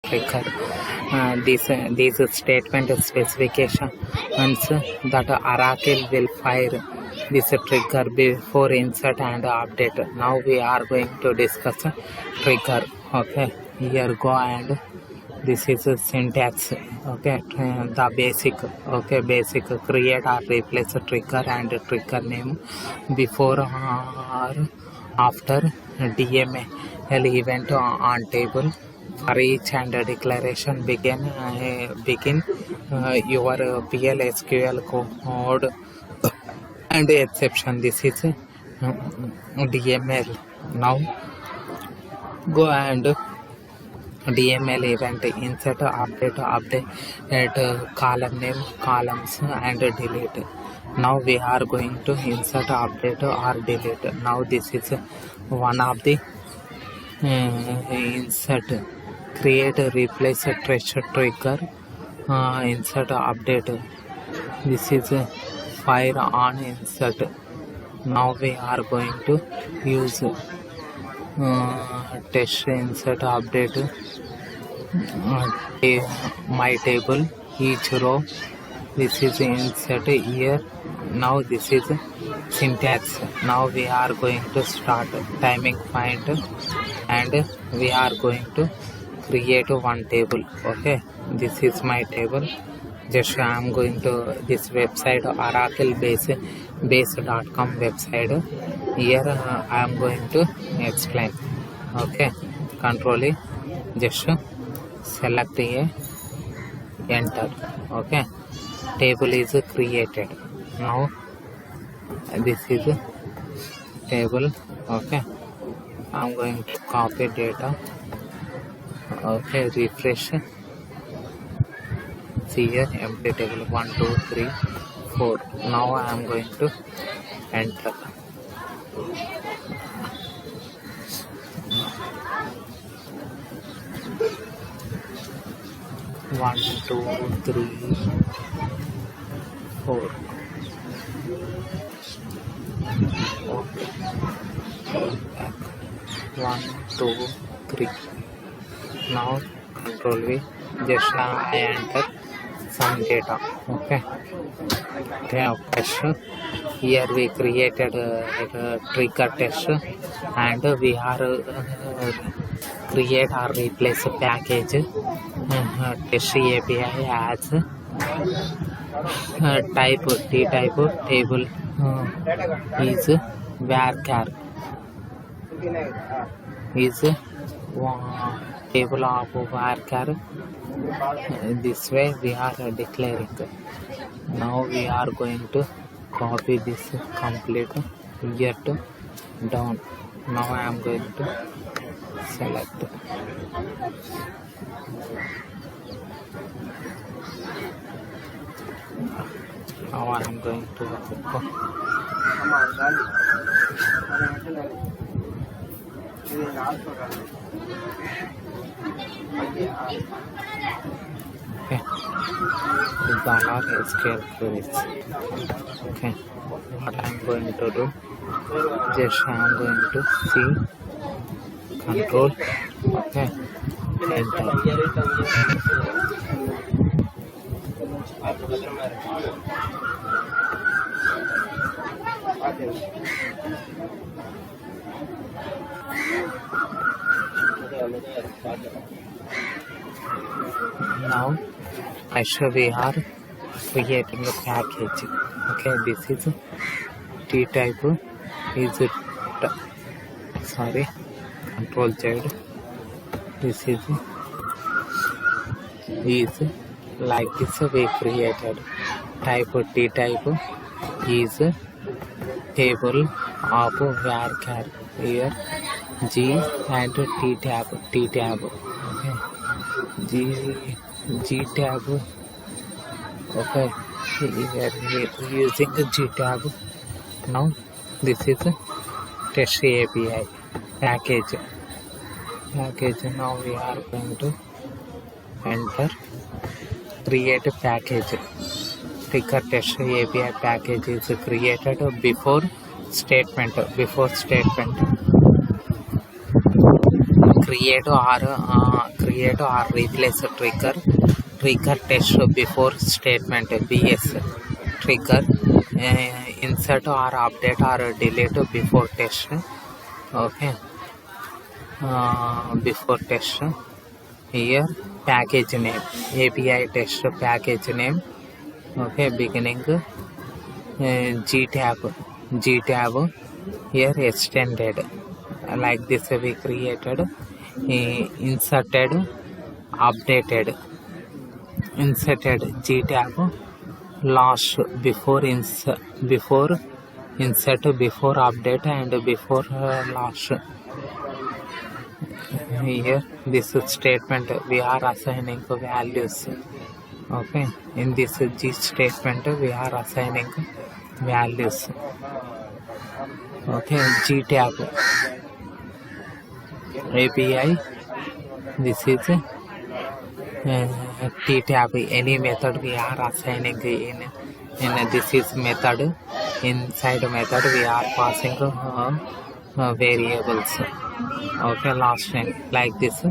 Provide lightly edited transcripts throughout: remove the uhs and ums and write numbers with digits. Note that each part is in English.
trigger. These statement specifications that Oracle will fire this trigger before insert and update. Now we are going to discuss trigger. Okay, here go, and this is a syntax. Okay, the basic. Okay, basic create or replace a trigger and trigger name before or after DML event on table. For each and declaration begin your PL SQL code and exception. This is DML. Now go and DML event insert update column name, columns, and delete. Now we are going to insert update or delete. Now this is one of the insert create replace trace trigger insert update. This is fire on insert. Now we are going to use test insert update my table each row. This is insert here. Now this is syntax. Now we are going to start timing point, and we are going to create one table. Okay, this is my table. Just I am going to this website, Oracle base.com website. Here I am going to explain. Okay, control E, just select a enter. Okay, table is created. Now this is table. Okay, I am going to copy data. Okay, refresh. See here, empty table 1 2 3 4. Now I am going to enter. One, two, three, four. Okay. Back. 1, 2, 3. Now control V. Just I enter some data. Okay. Test. Here we created a trigger test, and we are create or replace a package. Test API as type T type table is varchar is table of varchar. This way we are declaring. Now we are going to copy this complete here to down. Now I am going to select. Now I am going to okay. $SQL queries. Okay, what I am going to do, just I am going to see control. Okay, enter. Now we are creating a package. Okay, this is T type is control Z. This is like this we created. Type T type is table of varchar. Here G and T tab. Okay, G tab. Okay, here using the G tab. Now this is test API package. Now we are going to enter create a package. Trigger test API package is created before statement. Create create or replace trigger test before statement BS trigger insert or update or delete before test. Okay, before test. Here package name, API test package name. Okay, beginning gtab here extended, like this we created, inserted gtab last before insert before update and before last. Here this statement we are assigning values. Okay, in this G statement we are assigning values. Okay, gtab API, this is ttab, any method we are assigning in this is method. Inside method we are passing variables. Okay, last time like this.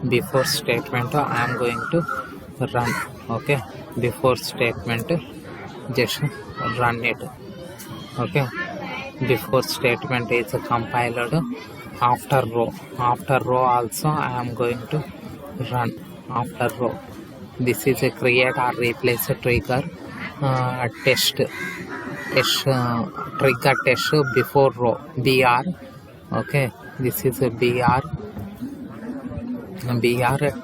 Before statement I am going to run. Okay, before statement just run it. Okay, before statement is compiled. After row also I am going to run after row. This is a create or replace trigger test trigger test before row BR. Okay, this is a BR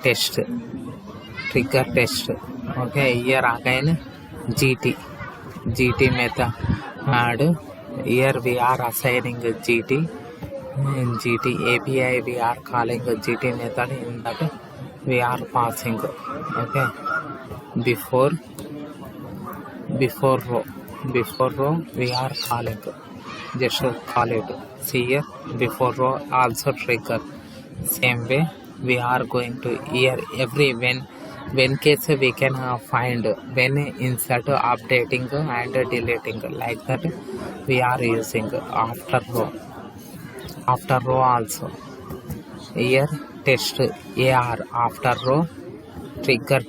test trigger test. Okay, here again GT method add. Here we are assigning GT API we are calling GT method. In that we are passing. Okay, before row we are calling, just call it. See here before row also trigger. Same way we are going to here every when case we can find when insert updating and deleting, like that we are using after row also. Here test AR after row trigger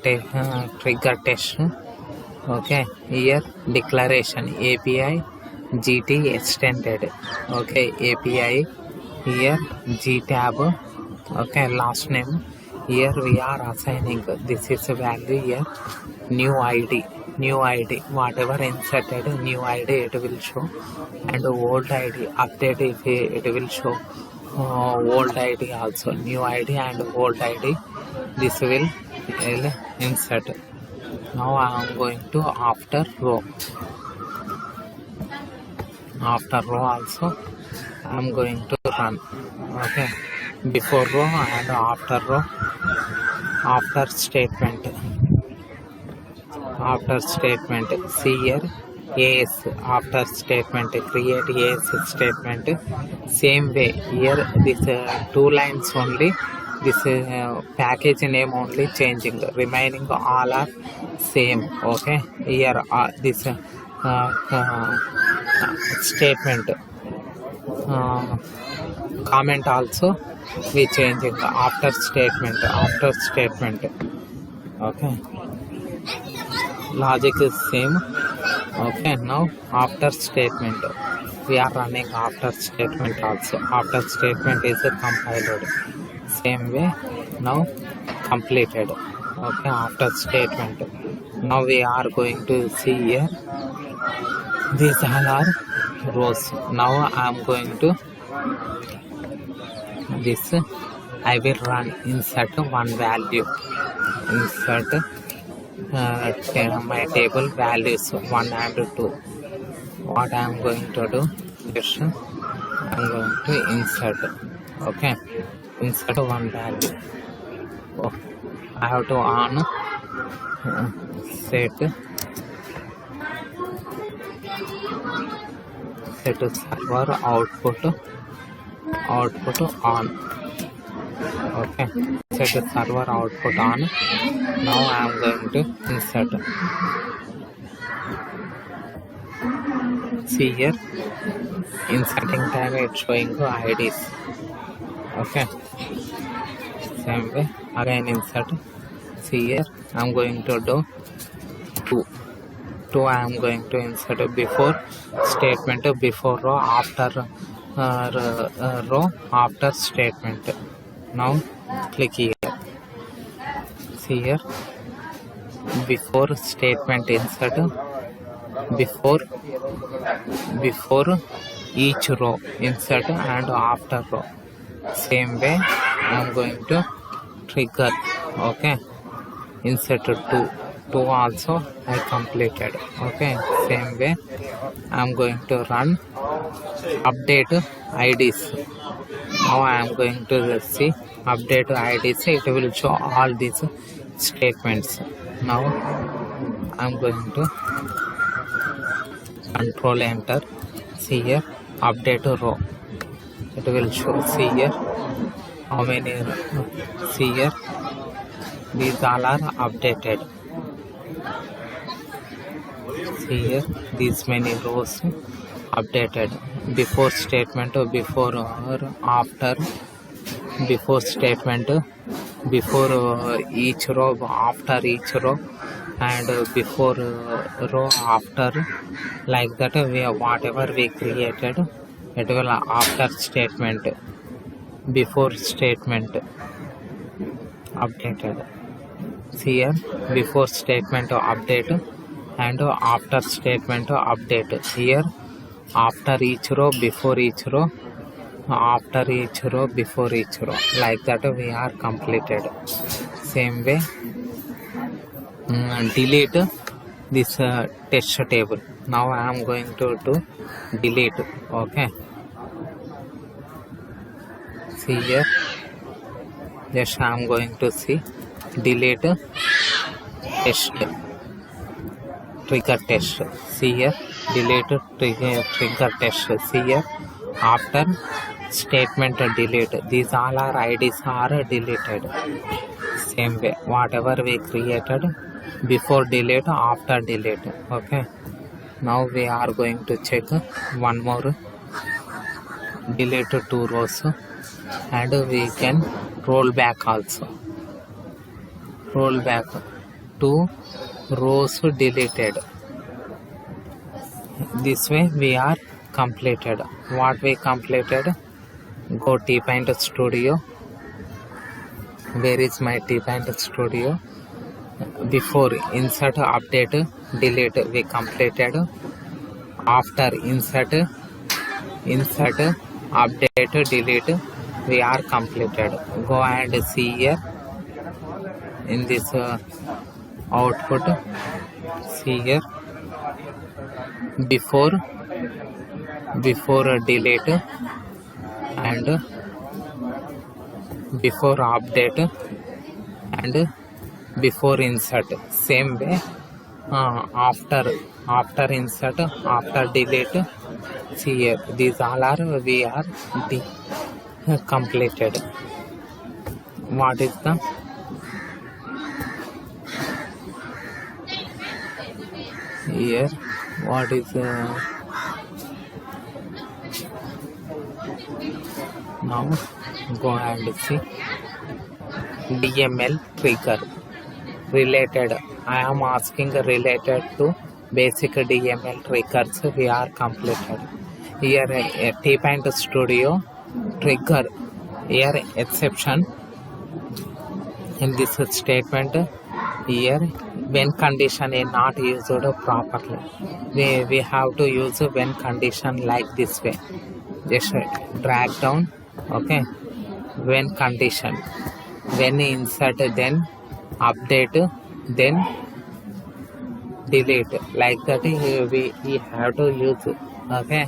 test. Okay, here declaration API GT extended. Okay, API here gtab. Okay, last name here we are assigning, this is a value. Here new ID whatever inserted new ID it will show, and old ID update if it will show old ID also, new ID and old ID this will insert. Now I am going to after row also I am going to run. Okay, before row and after row. After statement see here AS after statement, create AS statement. Same way here this 2 lines only, this package name only changing, remaining all are same. Okay, here this statement comment also we changing after statement. Okay, logic is same. Okay, now after statement we are running after statement also. After statement is compiled. Same way now completed. Okay, after statement. Now we are going to see here these all are rows. Now I am going to this I will run insert one value, insert my table values 1 and 2. What I am going to do, just I am going to insert. Okay, insert one value. Oh, I have to on set server output on. Okay, set server output on. Now I am going to insert. See here, inserting time it's showing IDs. Okay, same way again insert. See here I'm going to do 2 I am going to insert before statement, before row, after row, after statement. Now click here. See here before statement insert, before each row insert and after row. Same way I am going to trigger. Okay, insert 2 also I completed. Okay, same way I am going to run update IDs. Now I am going to see update IDs. It will show all these statements. Now I am going to control enter. See here update row. It will show. See here how many. See here these all are updated. See here these many rows updated. Before statement, before or after, before statement, before each row, after each row, and before row, after, like that we have whatever we created, it will after statement, before statement updated. See here before statement update and after statement update. Here after each row, before each row, after each row, before each row, like that we are completed. Same way delete this test table. Now I am going to do delete. Okay, see here just I am going to see delete test, trigger test. See here delete trigger test. See here after statement delete, these all our IDs are deleted. Same way whatever we created before delete, after delete. Okay, now we are going to check one more, delete 2 rows and we can roll back also. Roll back 2 rows deleted. This way we are completed. What we completed? Go TPaint Studio. Where is my TPaint Studio? Before insert update delete we completed. After insert update delete we are completed. Go and see here in this output. See here before delete and before update and before insert. Same way after insert, after delete. See here these all are we are completed. What is the here? What is now go and see DML trigger related. I am asking related to basic DML triggers. We are completed. Here TPaint Studio trigger. Here exception in this statement. Here when condition is not used properly, we have to use when condition like this way. Just drag down. Okay, when condition, when insert, then update, then delete, like that we have to use. Okay,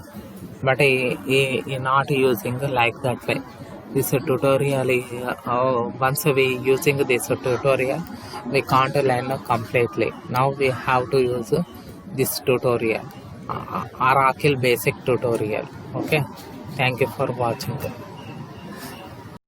but not using like that way. This tutorial is once we using this tutorial we can't learn completely. Now we have to use this tutorial, Oracle basic tutorial. Okay, thank you for watching.